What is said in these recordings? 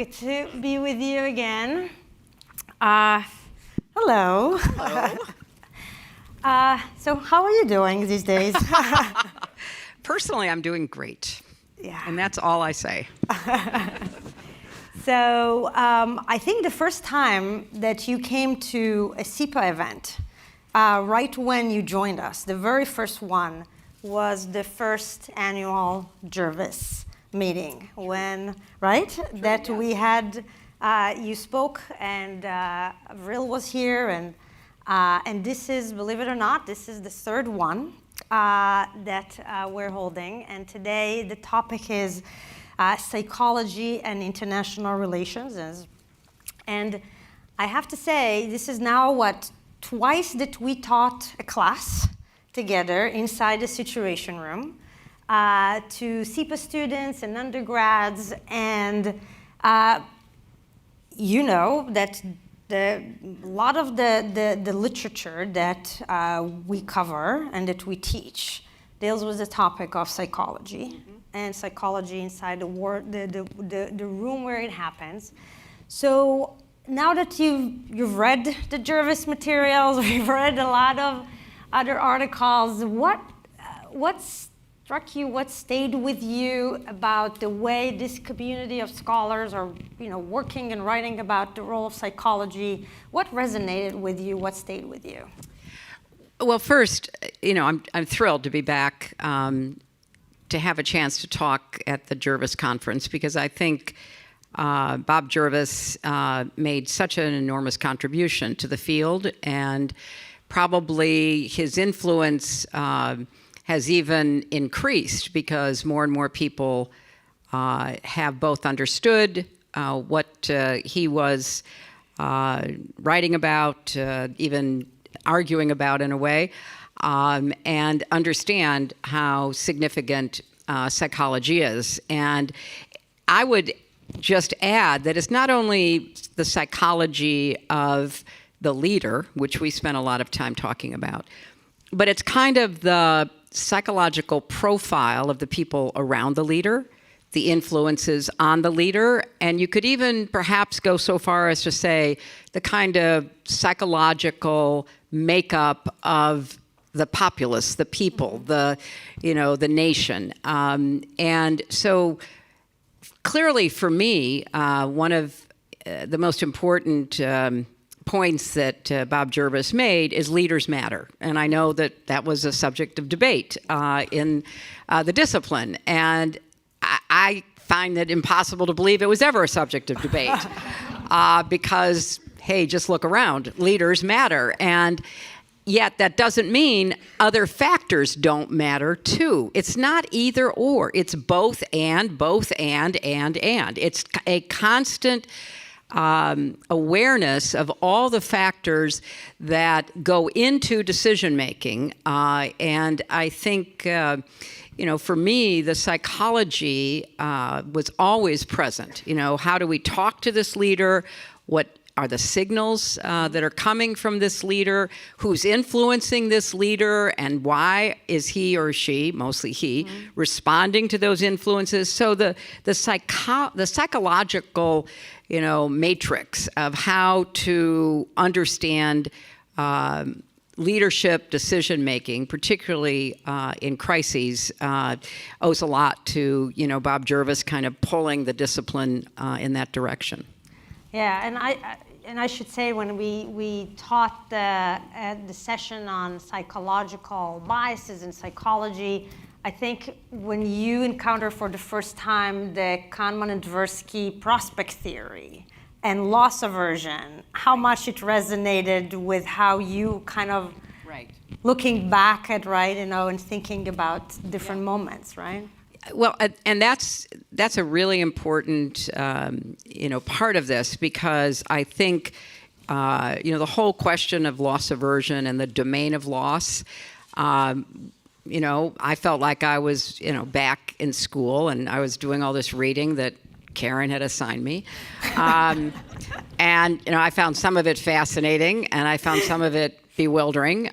Great to be with you again. Hello. Hello. So how are you doing these days? Personally, I'm doing great. Yeah. And that's all I say. So I think the first time that you came to a SIPA event, right when you joined us, the very first one was the first annual Jervis meeting when, right? Sure, that yes. We had, you spoke and Vril was here and this is, believe it or not, this is the third one that we're holding. And today the topic is psychology and international relations. And I have to say, this is now twice that we taught a class together inside the situation room to SIPA students and undergrads. And you know that a lot of the literature that we cover and that we teach deals with the topic of psychology and psychology inside the room where it happens. So now that you've read the Jervis materials, we've read a lot of other articles, what struck you, what stayed with you about the way this community of scholars are, working and writing about the role of psychology? What resonated with you? What stayed with you? Well, first, I'm thrilled to be back to have a chance to talk at the Jervis conference, because I think Bob Jervis made such an enormous contribution to the field, and probably his influence has even increased because more and more people have both understood what he was writing about, even arguing about in a way, and understand how significant psychology is. And I would just add that it's not only the psychology of the leader, which we spent a lot of time talking about, but it's kind of the psychological profile of the people around the leader, the influences on the leader, and you could even perhaps go so far as to say the kind of psychological makeup of the populace, the people, the nation. And so clearly for me, one of the most important points that Bob Jervis made is leaders matter. And I know that was a subject of debate in the discipline. And I find it impossible to believe it was ever a subject of debate because, hey, just look around. Leaders matter. And yet that doesn't mean other factors don't matter too. It's not either or. It's both and. It's a constant awareness of all the factors that go into decision making. And I think, for me, the psychology was always present. How do we talk to this leader? What are the signals that are coming from this leader? Who's influencing this leader? And why is he or she, mostly he, responding to those influences? So the psychological, matrix of how to understand leadership decision-making, particularly in crises, owes a lot to, Bob Jervis kind of pulling the discipline in that direction. Yeah, and I should say when we taught the session on psychological biases in psychology, I think when you encounter for the first time the Kahneman and Tversky prospect theory and loss aversion, how much it resonated with how you kind of looking back at, and thinking about different moments, right? Well, and that's a really important, part of this, because I think, the whole question of loss aversion and the domain of loss, I felt like I was, back in school and I was doing all this reading that Karen had assigned me. And, I found some of it fascinating and I found some of it bewildering.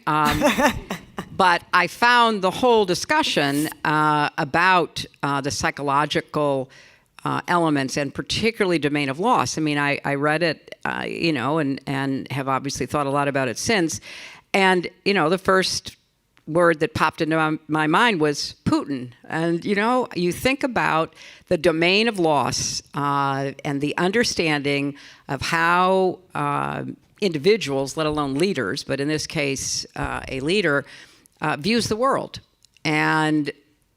But I found the whole discussion about the psychological elements, and particularly domain of loss. I mean, I read it, and have obviously thought a lot about it since. And, the first word that popped into my mind was Putin. And, you think about the domain of loss and the understanding of how individuals, let alone leaders, but in this case, a leader, views the world. And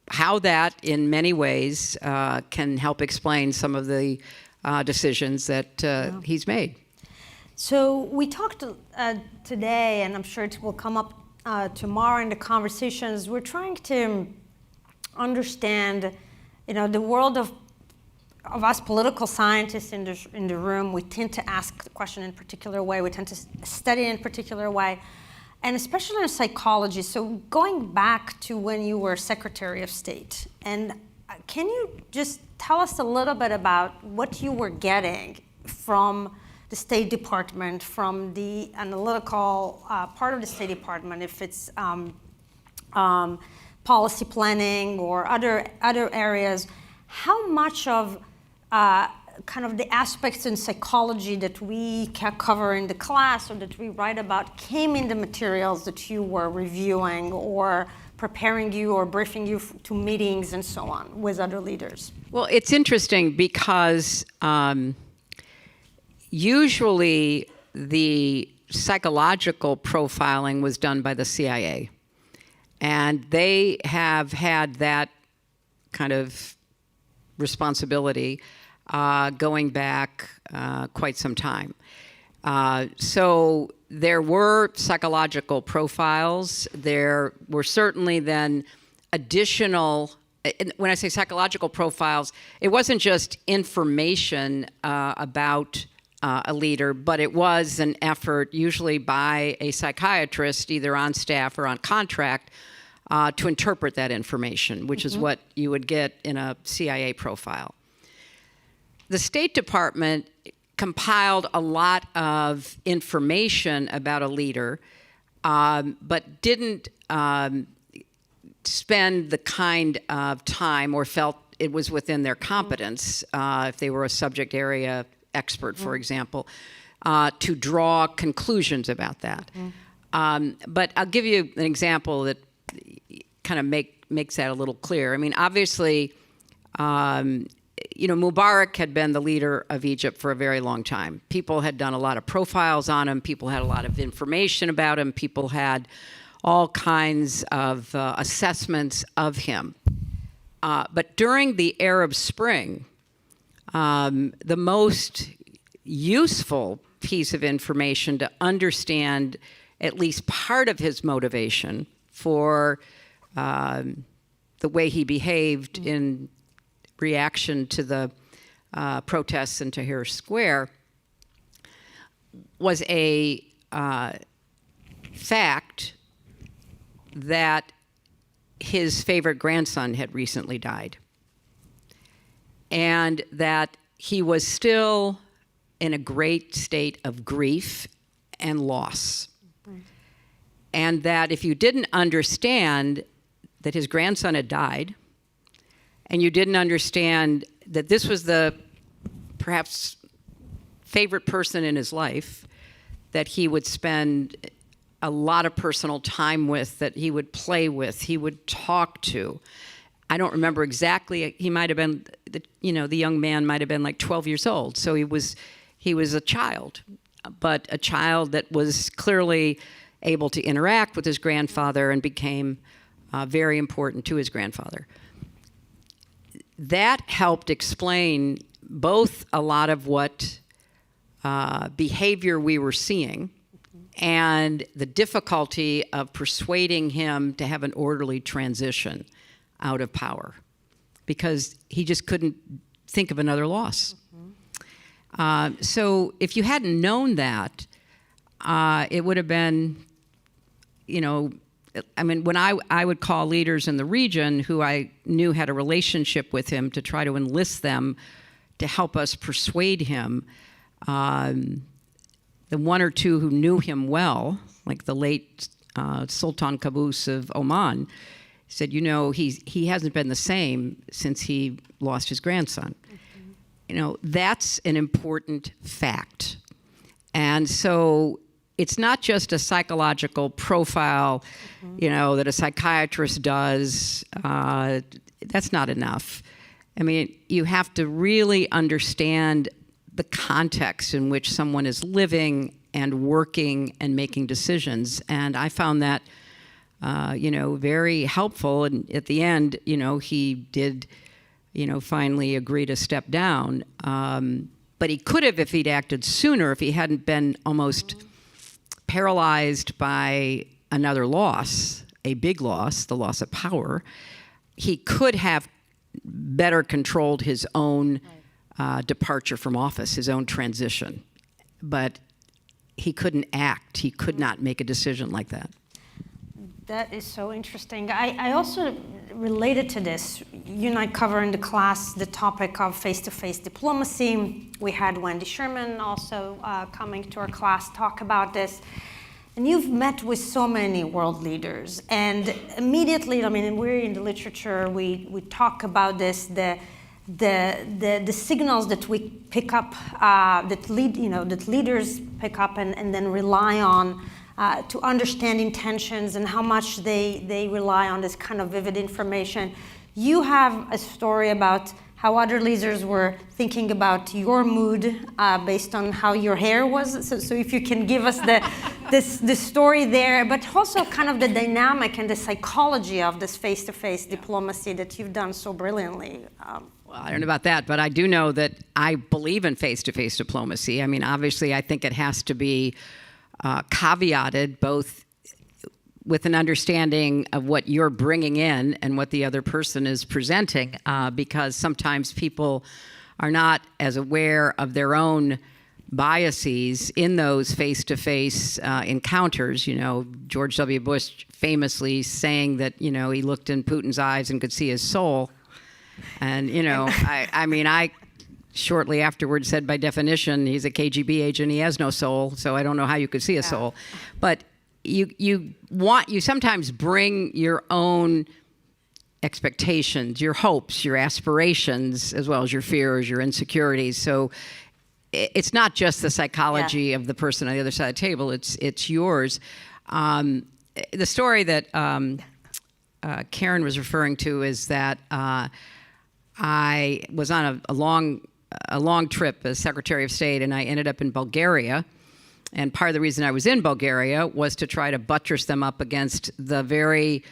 how that, in many ways, can help explain some of the decisions that he's made. So we talked today, and I'm sure it will come up tomorrow in the conversations. We're trying to understand, the world of us political scientists in the room. We tend to ask the question in a particular way. We tend to study in a particular way. And especially in psychology. So going back to when you were Secretary of State, and can you just tell us a little bit about what you were getting from the State Department, from the analytical part of the State Department, if it's policy planning or other areas? How much of kind of the aspects in psychology that we can cover in the class or that we write about came in the materials that you were reviewing or preparing you or briefing you to meetings and so on with other leaders? Well, it's interesting because usually the psychological profiling was done by the CIA. And they have had that kind of responsibility going back quite some time. So there were psychological profiles. There were certainly then additional, when I say psychological profiles, it wasn't just information about a leader, but it was an effort usually by a psychiatrist, either on staff or on contract, to interpret that information, which is what you would get in a CIA profile. The State Department compiled a lot of information about a leader, but didn't spend the kind of time or felt it was within their competence, if they were a subject area expert, for example, to draw conclusions about that. But I'll give you an example that kind of makes that a little clear. I mean, obviously, Mubarak had been the leader of Egypt for a very long time. People had done a lot of profiles on him. People had a lot of information about him. People had all kinds of assessments of him. But during the Arab Spring, the most useful piece of information to understand at least part of his motivation for the way he behaved in reaction to the protests in Tahrir Square was a fact that his favorite grandson had recently died, and that he was still in a great state of grief and loss. And that if you didn't understand that his grandson had died, and you didn't understand that this was the perhaps favorite person in his life, that he would spend a lot of personal time with, that he would play with, he would talk to. I don't remember exactly. He might have been, the young man might have been like 12 years old. So he was a child, but a child that was clearly able to interact with his grandfather and became very important to his grandfather. That helped explain both a lot of what behavior we were seeing and the difficulty of persuading him to have an orderly transition out of power, because he just couldn't think of another loss. So if you hadn't known that, it would have been, when I would call leaders in the region who I knew had a relationship with him to try to enlist them to help us persuade him, the one or two who knew him well, like the late Sultan Qaboos of Oman, said, he hasn't been the same since he lost his grandson. that's an important fact. And so it's not just a psychological profile, that a psychiatrist does. That's not enough. I mean, you have to really understand the context in which someone is living and working and making decisions. And I found that, very helpful. And at the end, he did, finally agree to step down. But he could have if he'd acted sooner, if he hadn't been almost paralyzed by another loss, a big loss, the loss of power. He could have better controlled his own departure from office, his own transition. But he couldn't act. He could not make a decision like that. That is so interesting. I also related to this. You and I cover in the class the topic of face-to-face diplomacy. We had Wendy Sherman also coming to our class talk about this. And you've met with so many world leaders. And immediately, we're in the literature, we talk about this, the signals that we pick up, that leaders pick up and then rely on to understand intentions and how much they rely on this kind of vivid information. You have a story about how other leaders were thinking about your mood based on how your hair was. So if you can give us the story there, but also kind of the dynamic and the psychology of this face-to-face diplomacy that you've done so brilliantly. Well, I don't know about that, but I do know that I believe in face-to-face diplomacy. I mean, obviously, I think it has to be caveated both with an understanding of what you're bringing in and what the other person is presenting, because sometimes people are not as aware of their own biases in those face-to-face encounters. George W. Bush famously saying that, he looked in Putin's eyes and could see his soul. And, I shortly afterwards said, by definition, he's a KGB agent, he has no soul, so I don't know how you could see a soul. But you sometimes bring your own expectations, your hopes, your aspirations, as well as your fears, your insecurities. So it's not just the psychology of the person on the other side of the table, it's yours. The story that Karen was referring to is that I was on a long trip as Secretary of State, and I ended up in Bulgaria. And part of the reason I was in Bulgaria was to try to buttress them up against the very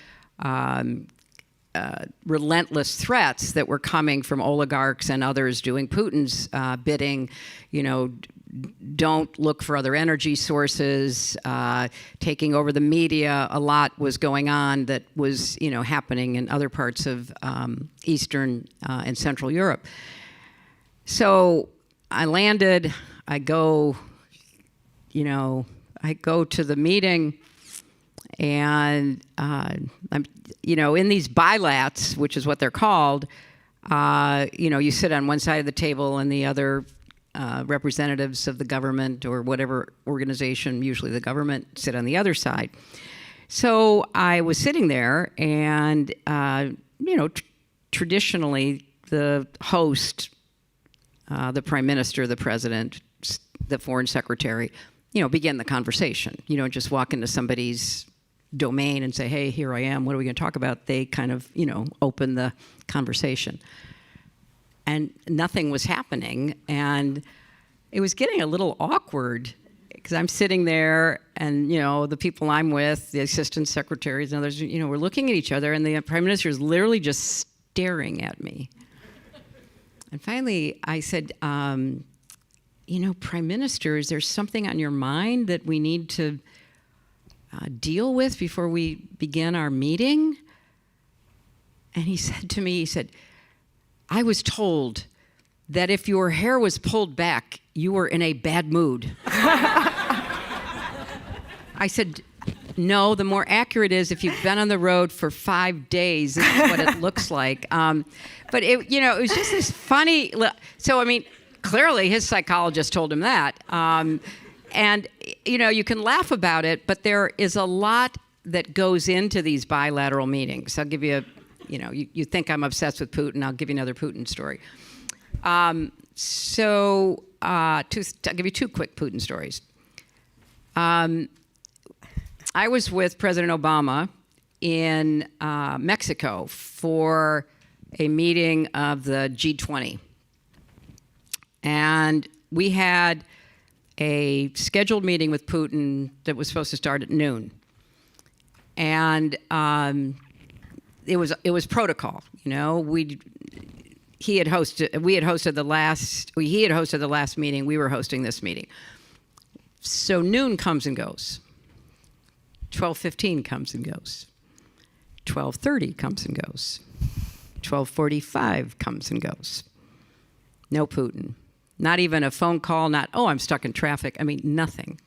relentless threats that were coming from oligarchs and others doing Putin's bidding. Don't look for other energy sources, taking over the media. A lot was going on that was, happening in other parts of Eastern and Central Europe. So I landed, I go to the meeting, and I'm, in these bilats, which is what they're called, you sit on one side of the table and the other representatives of the government or whatever organization, usually the government, sit on the other side. So I was sitting there, and, traditionally the host, the prime minister, the president, the foreign secretary, begin the conversation. You don't just walk into somebody's domain and say, hey, here I am, what are we going to talk about? They kind of, open the conversation. And nothing was happening, and it was getting a little awkward because I'm sitting there, and, the people I'm with, the assistant secretaries and others, we're looking at each other, and the prime minister is literally just staring at me. And finally, I said, Prime Minister, is there something on your mind that we need to deal with before we begin our meeting? And he said to me, I was told that if your hair was pulled back, you were in a bad mood. I said, no, the more accurate is if you've been on the road for 5 days, this is what it looks like. But it was just this funny, clearly his psychologist told him that. And, you can laugh about it, but there is a lot that goes into these bilateral meetings. I'll give you you think I'm obsessed with Putin, I'll give you another Putin story. So I'll give you two quick Putin stories. I was with President Obama in Mexico for a meeting of the G20. And we had a scheduled meeting with Putin that was supposed to start at noon. And it was protocol, you know. We had hosted the last meeting. We were hosting this meeting. So noon comes and goes. 12:15 comes and goes. 12:30 comes and goes. 12:45 comes and goes. No Putin. Not even a phone call, not, oh, I'm stuck in traffic. I mean, nothing.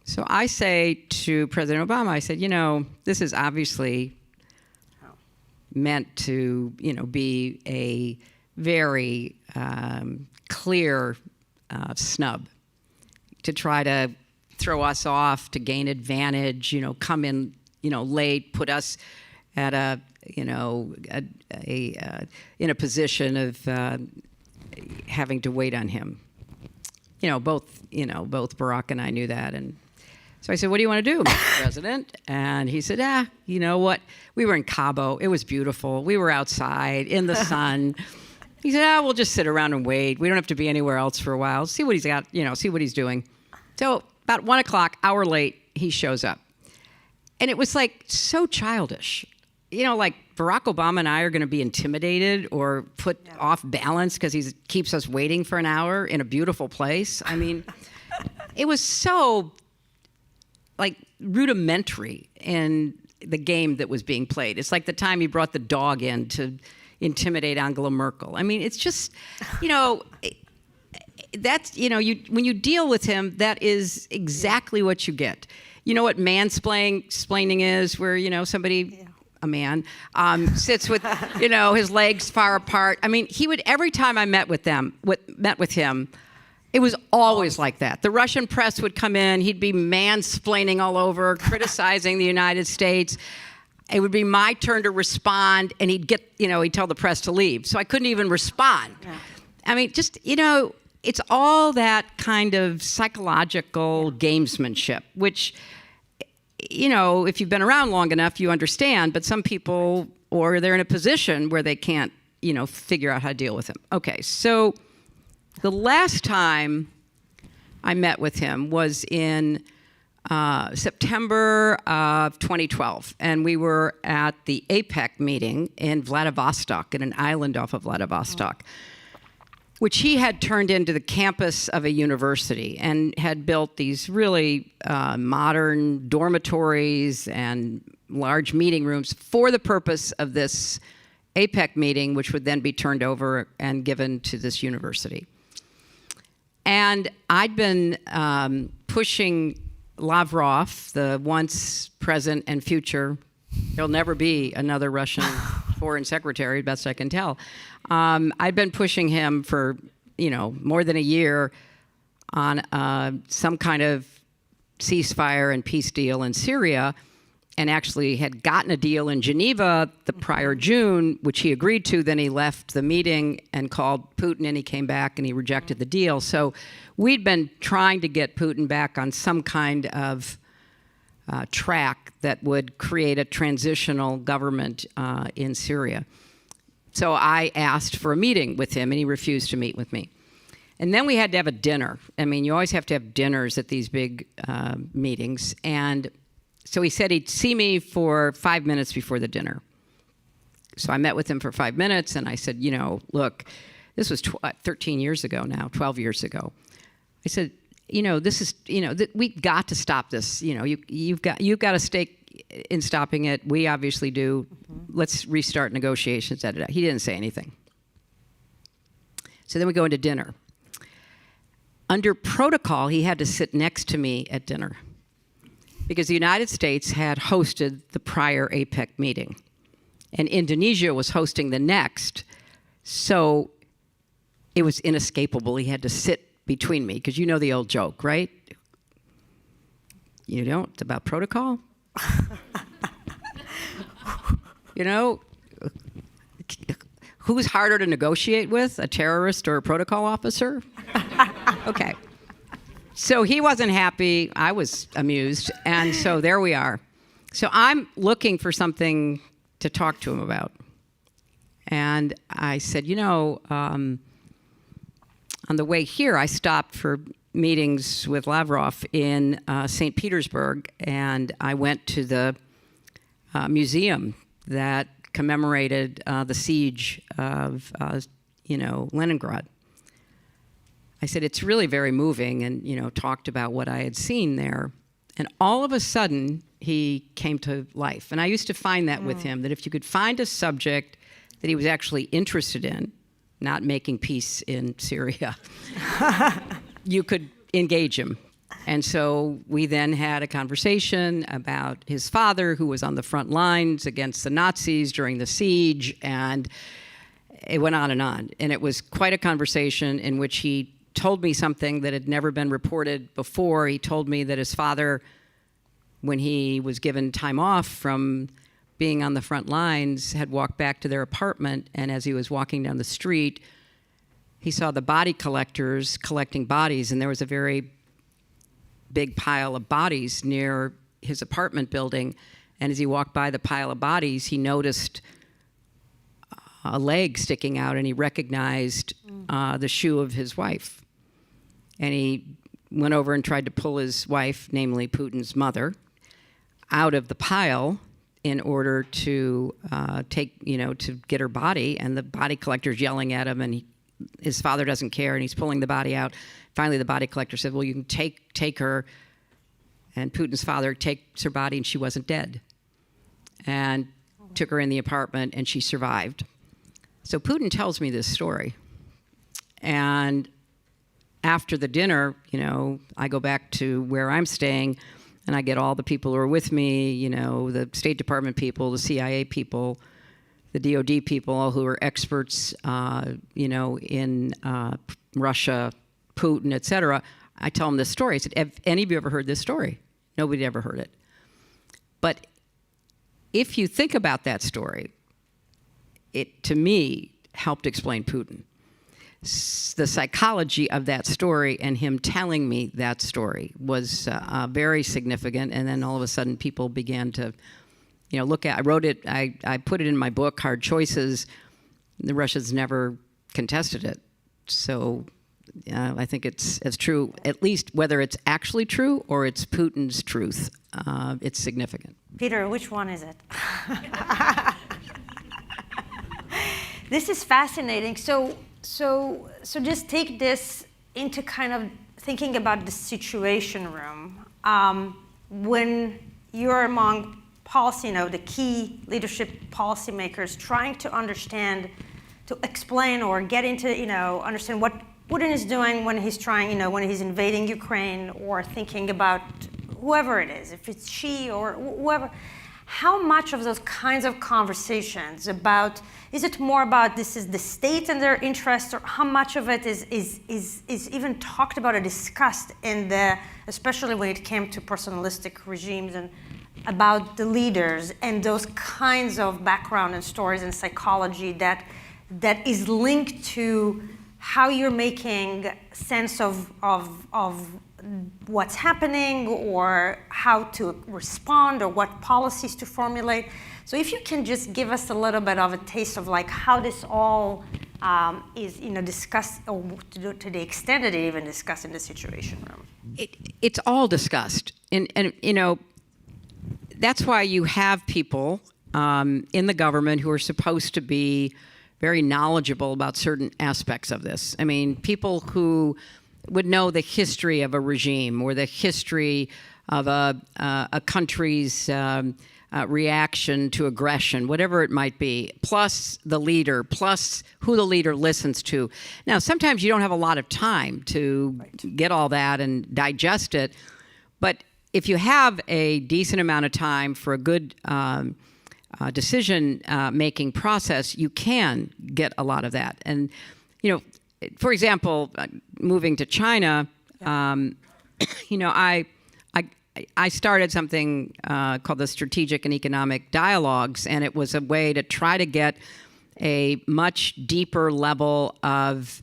So I say to President Obama, I said, you know, this is obviously meant to, you know, be a very clear snub to try to throw us off, to gain advantage, you know, come in, you know, late, put us at a, you know, in a position of having to wait on him. Both Barack and I knew that. And so I said, what do you want to do, Mr. President? And he said, you know what? We were in Cabo. It was beautiful. We were outside in the sun. He said, we'll just sit around and wait. We don't have to be anywhere else for a while. See what he's got, see what he's doing. So about 1 o'clock, hour late, he shows up. And it was like so childish. Like Barack Obama and I are going to be intimidated or put off balance because he keeps us waiting for an hour in a beautiful place. I mean, it was so like rudimentary in the game that was being played. It's like the time he brought the dog in to intimidate Angela Merkel. I mean, it's just, that's, when you deal with him, that is exactly what you get. You know what mansplaining is, where, somebody... a man, sits with, his legs far apart. I mean, he would, every time I met with him, it was always like that. The Russian press would come in, he'd be mansplaining all over, criticizing the United States. It would be my turn to respond, and he'd tell the press to leave. So I couldn't even respond. Yeah. I mean, just, it's all that kind of psychological gamesmanship, which... if you've been around long enough, you understand, but some people, or they're in a position where they can't, figure out how to deal with him. Okay, so the last time I met with him was in September of 2012, and we were at the APEC meeting in Vladivostok, in an island off of Vladivostok. Which he had turned into the campus of a university and had built these really modern dormitories and large meeting rooms for the purpose of this APEC meeting, which would then be turned over and given to this university. And I'd been pushing Lavrov, the once present and future, there'll never be another Russian foreign secretary, best I can tell. I'd been pushing him for, more than a year on some kind of ceasefire and peace deal in Syria, and actually had gotten a deal in Geneva the prior June, which he agreed to. Then he left the meeting and called Putin, and he came back and he rejected the deal. So we'd been trying to get Putin back on some kind of track that would create a transitional government in Syria. So I asked for a meeting with him, and he refused to meet with me. And then we had to have a dinner. I mean, you always have to have dinners at these big meetings. And so he said he'd see me for 5 minutes before the dinner. So I met with him for 5 minutes, and I said, look, this was 13 years ago now, 12 years ago. I said, this is, we've got to stop this. You've got a stake in stopping it. We obviously do. Mm-hmm. Let's restart negotiations. He didn't say anything. So then we go into dinner. Under protocol, he had to sit next to me at dinner because the United States had hosted the prior APEC meeting, and Indonesia was hosting the next. So it was inescapable. He had to sit between me, because you know the old joke, right? You don't? It's about protocol? who's harder to negotiate with, a terrorist or a protocol officer? Okay. So he wasn't happy. I was amused. And so there we are. So I'm looking for something to talk to him about. And I said, on the way here, I stopped for meetings with Lavrov in St. Petersburg, and I went to the museum that commemorated the siege of, Leningrad. I said, it's really very moving, and, talked about what I had seen there. And all of a sudden, he came to life. And I used to find that with him, that if you could find a subject that he was actually interested in, not making peace in Syria, you could engage him. And so we then had a conversation about his father, who was on the front lines against the Nazis during the siege, and it went on. And it was quite a conversation in which he told me something that had never been reported before. He told me that his father, when he was given time off from being on the front lines, had walked back to their apartment, and as he was walking down the street, he saw the body collectors collecting bodies, and there was a very big pile of bodies near his apartment building. And as he walked by the pile of bodies, he noticed a leg sticking out, and he recognized the shoe of his wife. And he went over and tried to pull his wife, namely Putin's mother, out of the pile in order to to get her body. And the body collector's yelling at him, and his father doesn't care, and he's pulling the body out. Finally, the body collector said, well, you can take her. And Putin's father takes her body, and she wasn't dead. And took her in the apartment, and she survived. So Putin tells me this story. And after the dinner, I go back to where I'm staying, and I get all the people who are with me, the State Department people, the CIA people, the DOD people, all who are experts, in Russia, Putin, et cetera. I tell them this story. I said, have any of you ever heard this story? Nobody ever heard it. But if you think about that story, it, to me, helped explain Putin. The psychology of that story and him telling me that story was very significant. And then all of a sudden, people began to, look at. I wrote it. I put it in my book, Hard Choices. The Russians never contested it. So I think it's true. At least whether it's actually true or it's Putin's truth, it's significant. Peter, which one is it? This is fascinating. So just take this into kind of thinking about the situation room. When you're among policy, the key leadership policymakers trying to understand, to explain or get into, understand what Putin is doing when he's trying, when he's invading Ukraine, or thinking about whoever it is, if it's she or whoever. How much of those kinds of conversations about, is it more about this is the state and their interests, or how much of it is even talked about or discussed in especially when it came to personalistic regimes, and about the leaders and those kinds of background and stories and psychology that is linked to how you're making sense of what's happening, or how to respond, or what policies to formulate. So if you can just give us a little bit of a taste of how this all is discussed, or to the extent that it even discussed in the Situation Room. It's all discussed, and that's why you have people in the government who are supposed to be very knowledgeable about certain aspects of this. I mean, people who would know the history of a regime, or the history of a country's reaction to aggression, whatever it might be, plus the leader, plus who the leader listens to. Now, sometimes you don't have a lot of time to get all that and digest it, but if you have a decent amount of time for a good decision-making process, you can get a lot of that. And, for example, moving to China, I started something called the Strategic and Economic Dialogues, and it was a way to try to get a much deeper level of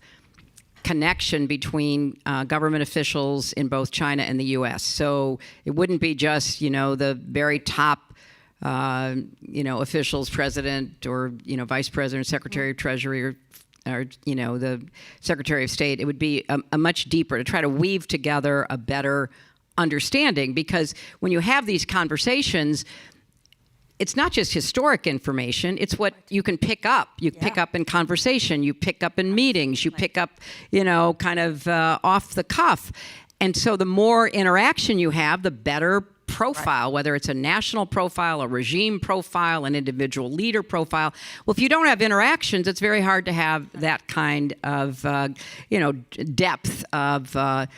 connection between government officials in both China and the U.S. So it wouldn't be just, the very top, officials, president or, vice president, secretary of treasury or the secretary of state. It would be a much deeper to try to weave together a better understanding, because when you have these conversations, it's not just historic information, it's what you can pick up. You pick up in conversation, you pick up in meetings, you pick up, kind of off the cuff. And so the more interaction you have, the better profile, whether it's a national profile, a regime profile, an individual leader profile. Well, if you don't have interactions, it's very hard to have that kind of, depth of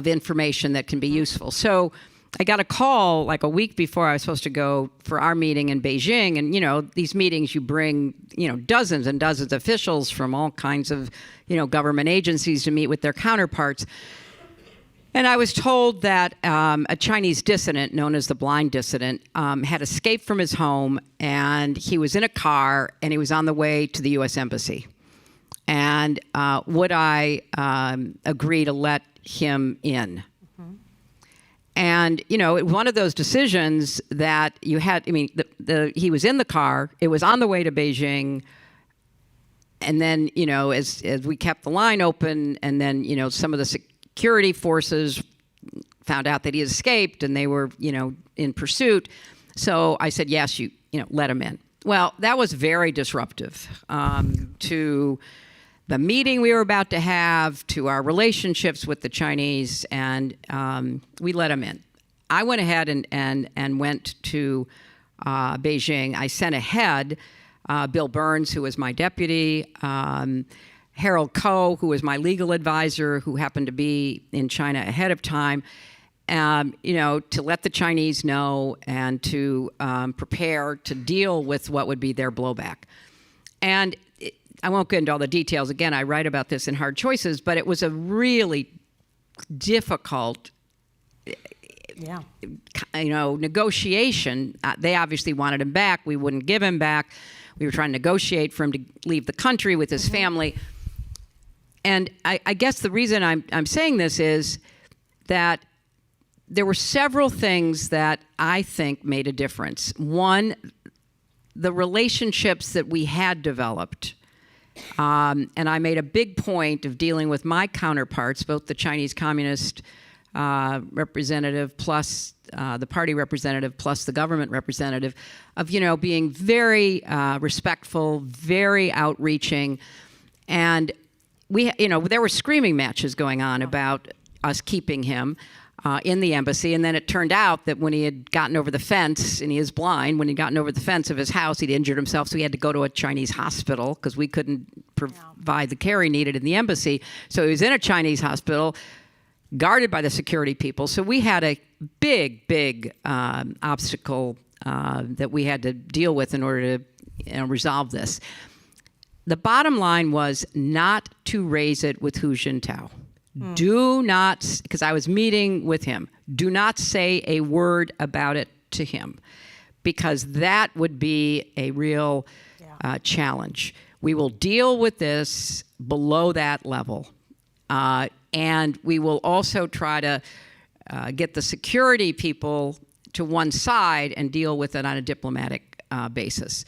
information that can be useful. So I got a call like a week before I was supposed to go for our meeting in Beijing. And, these meetings, you bring, dozens and dozens of officials from all kinds of, government agencies to meet with their counterparts. And I was told that a Chinese dissident known as the blind dissident had escaped from his home, and he was in a car and he was on the way to the U.S. Embassy. And would I agree to let him in? And, one of those decisions that you had, he was in the car, it was on the way to Beijing. And then, as we kept the line open, and then, some of the security forces found out that he escaped and they were, in pursuit. So I said, yes, let him in. Well, that was very disruptive to the meeting we were about to have, to our relationships with the Chinese, and we let him in. I went ahead and went to Beijing. I sent ahead Bill Burns, who was my deputy, Harold Koh, who was my legal advisor, who happened to be in China ahead of time, to let the Chinese know and to prepare to deal with what would be their blowback. And I won't get into all the details. Again, I write about this in Hard Choices, but it was a really difficult, negotiation. They obviously wanted him back. We wouldn't give him back. We were trying to negotiate for him to leave the country with his family. And I guess the reason I'm saying this is that there were several things that I think made a difference. One, the relationships that we had developed. And I made a big point of dealing with my counterparts, both the Chinese Communist representative plus the party representative plus the government representative, of, being very respectful, very outreaching. And there were screaming matches going on about us keeping him in the embassy. And then it turned out that when he had gotten over the fence, and he is blind, when he'd gotten over the fence of his house, he'd injured himself, so he had to go to a Chinese hospital because we couldn't provide the care he needed in the embassy. So he was in a Chinese hospital, guarded by the security people. So we had a big obstacle that we had to deal with in order to resolve this. The bottom line was not to raise it with Hu Jintao. Do not, because I was meeting with him, do not say a word about it to him, because that would be a real challenge. We will deal with this below that level. And we will also try to get the security people to one side and deal with it on a diplomatic basis.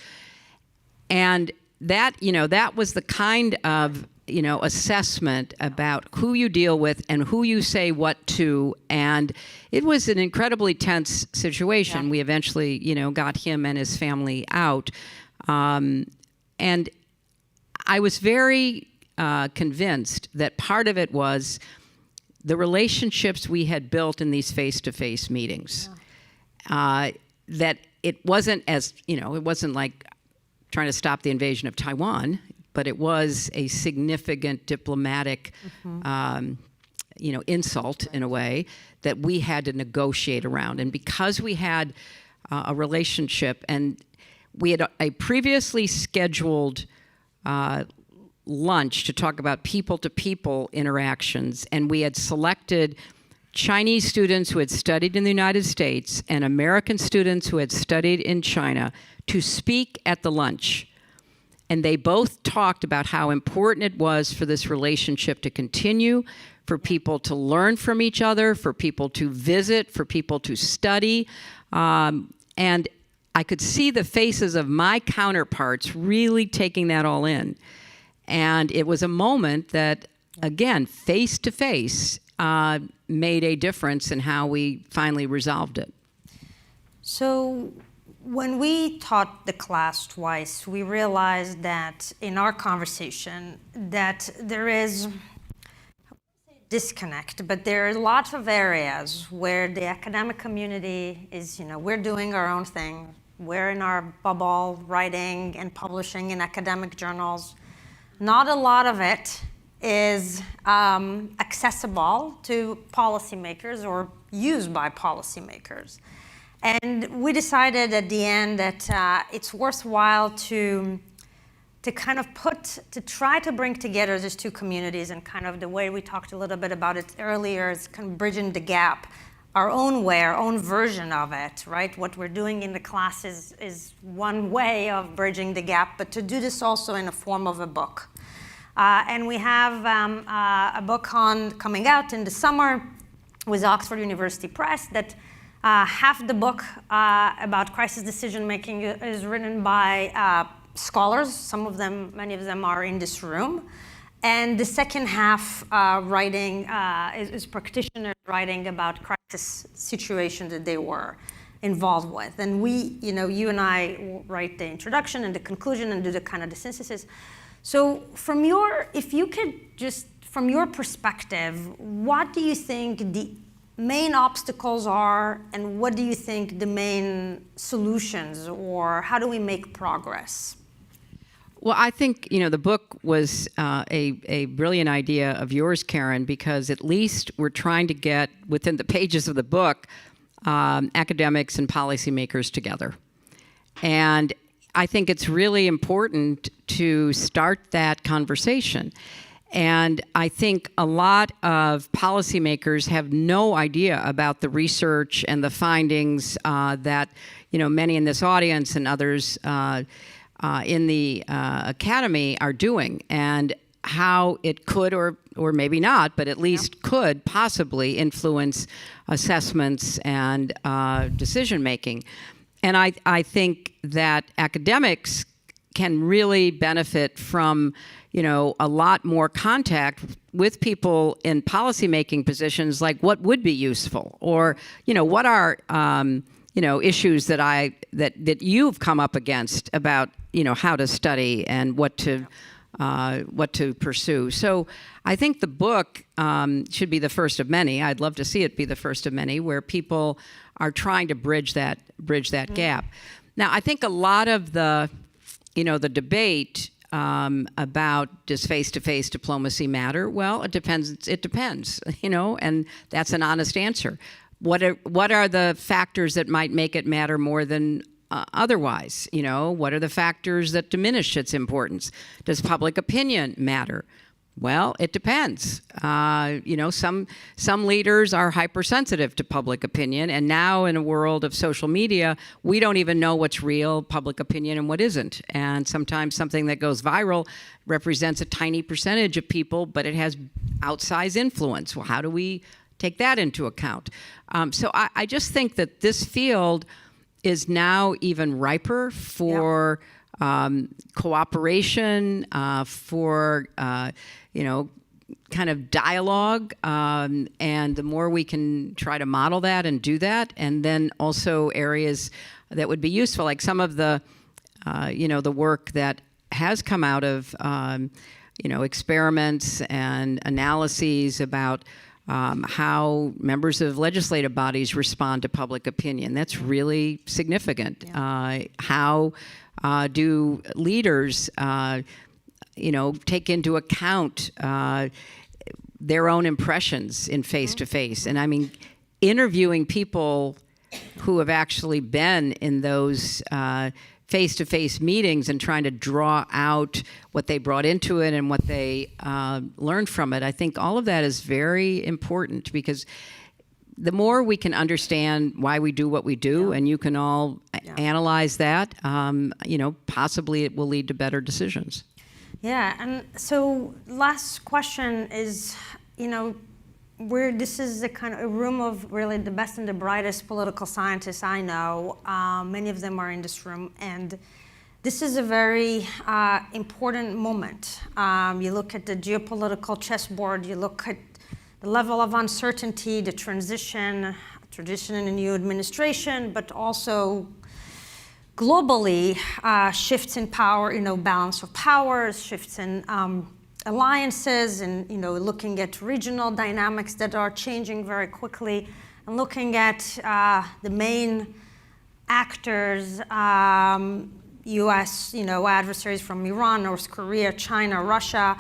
And that, that was the kind of, assessment about who you deal with and who you say what to. And it was an incredibly tense situation. We eventually, got him and his family out. And I was very convinced that part of it was the relationships we had built in these face-to-face meetings. That it wasn't it wasn't like trying to stop the invasion of Taiwan, but it was a significant diplomatic, insult in a way that we had to negotiate around. And because we had a relationship, and we had a previously scheduled lunch to talk about people-to-people interactions, and we had selected Chinese students who had studied in the United States and American students who had studied in China to speak at the lunch And they both talked about how important it was for this relationship to continue, for people to learn from each other, for people to visit, for people to study. And I could see the faces of my counterparts really taking that all in. And it was a moment that, again, face to face, made a difference in how we finally resolved it. So when we taught the class twice, we realized that in our conversation that there is disconnect, but there are lots of areas where the academic community is, we're doing our own thing. We're in our bubble, writing and publishing in academic journals. Not a lot of it is accessible to policymakers or used by policymakers. And we decided at the end that it's worthwhile to try to bring together these two communities, and kind of the way we talked a little bit about it earlier is kind of bridging the gap, our own way, our own version of it, right? What we're doing in the classes is one way of bridging the gap, but to do this also in the form of a book. And we have a book coming out in the summer with Oxford University Press that half the book about crisis decision making is written by scholars. Some of them, many of them are in this room. And the second half writing is practitioners writing about crisis situations that they were involved with. And we, you and I write the introduction and the conclusion and do the kind of the synthesis. So from your perspective, what do you think the main obstacles are, and what do you think the main solutions, or how do we make progress? Well, I think, the book was a brilliant idea of yours, Karen, because at least we're trying to get within the pages of the book academics and policymakers together. And I think it's really important to start that conversation. And I think a lot of policymakers have no idea about the research and the findings that, many in this audience and others in the academy are doing, and how it could, or maybe not, but at least could possibly influence assessments and decision making. And I think that academics can really benefit from, a lot more contact with people in policymaking positions, like what would be useful, or, what are, issues that you've come up against about, how to study and what to pursue. So I think the book should be the first of many. I'd love to see it be the first of many, where people are trying to bridge that gap. Now, I think a lot of the debate about does face-to-face diplomacy matter? Well, it depends. It depends, and that's an honest answer. What are the factors that might make it matter more than otherwise? What are the factors that diminish its importance? Does public opinion matter? Well, it depends. Some leaders are hypersensitive to public opinion, and now in a world of social media, we don't even know what's real public opinion and what isn't. And sometimes something that goes viral represents a tiny percentage of people, but it has outsized influence. Well, how do we take that into account? So I just think that this field is now even riper for cooperation, for kind of dialogue, and the more we can try to model that and do that, and then also areas that would be useful, like some of the the work that has come out of experiments and analyses about how members of legislative bodies respond to public opinion. That's really significant. How do leaders take into account their own impressions in face-to-face? And I mean, interviewing people who have actually been in those face-to-face meetings and trying to draw out what they brought into it and what they learned from it, I think all of that is very important, because the more we can understand why we do what we do, and you can all analyze that, possibly it will lead to better decisions. Yeah, and so last question is, this is a kind of a room of really the best and the brightest political scientists I know. Many of them are in this room, and this is a very important moment. You look at the geopolitical chessboard, you look at the level of uncertainty, the transition in a new administration, but also globally, shifts in power, balance of powers, shifts in alliances, and looking at regional dynamics that are changing very quickly, and looking at the main actors, U.S. adversaries from Iran, North Korea, China, Russia.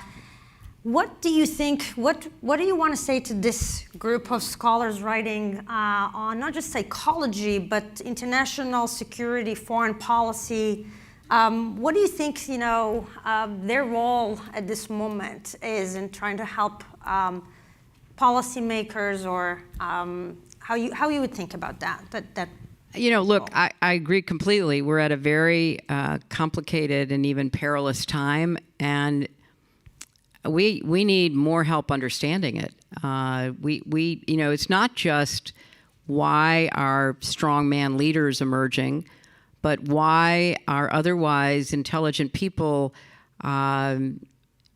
What do you think? What do you want to say to this group of scholars writing on not just psychology but international security, foreign policy? What do you think their role at this moment is in trying to help policymakers, or how you would think about that? Look, I agree completely. We're at a very complicated and even perilous time, and we need more help understanding it. It's not just why are strongman leaders emerging, but why are otherwise intelligent people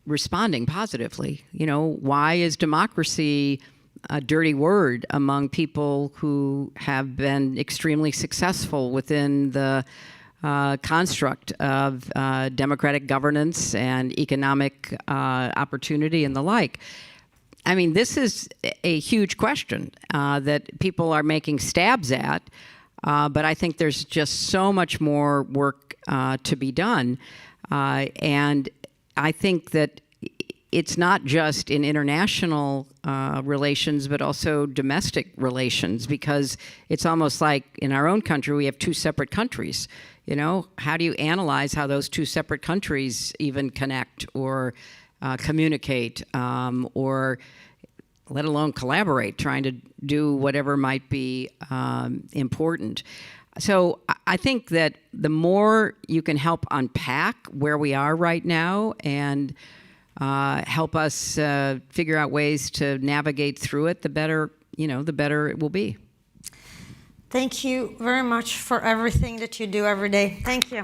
responding positively? Why is democracy a dirty word among people who have been extremely successful within the construct of democratic governance and economic opportunity and the like? I mean, this is a huge question that people are making stabs at, but I think there's just so much more work to be done. And I think that it's not just in international relations, but also domestic relations, because it's almost like in our own country, we have two separate countries. How do you analyze how those two separate countries even connect or communicate, or let alone collaborate, trying to do whatever might be important? So I think that the more you can help unpack where we are right now and help us figure out ways to navigate through it, the better it will be. Thank you very much for everything that you do every day. Thank you.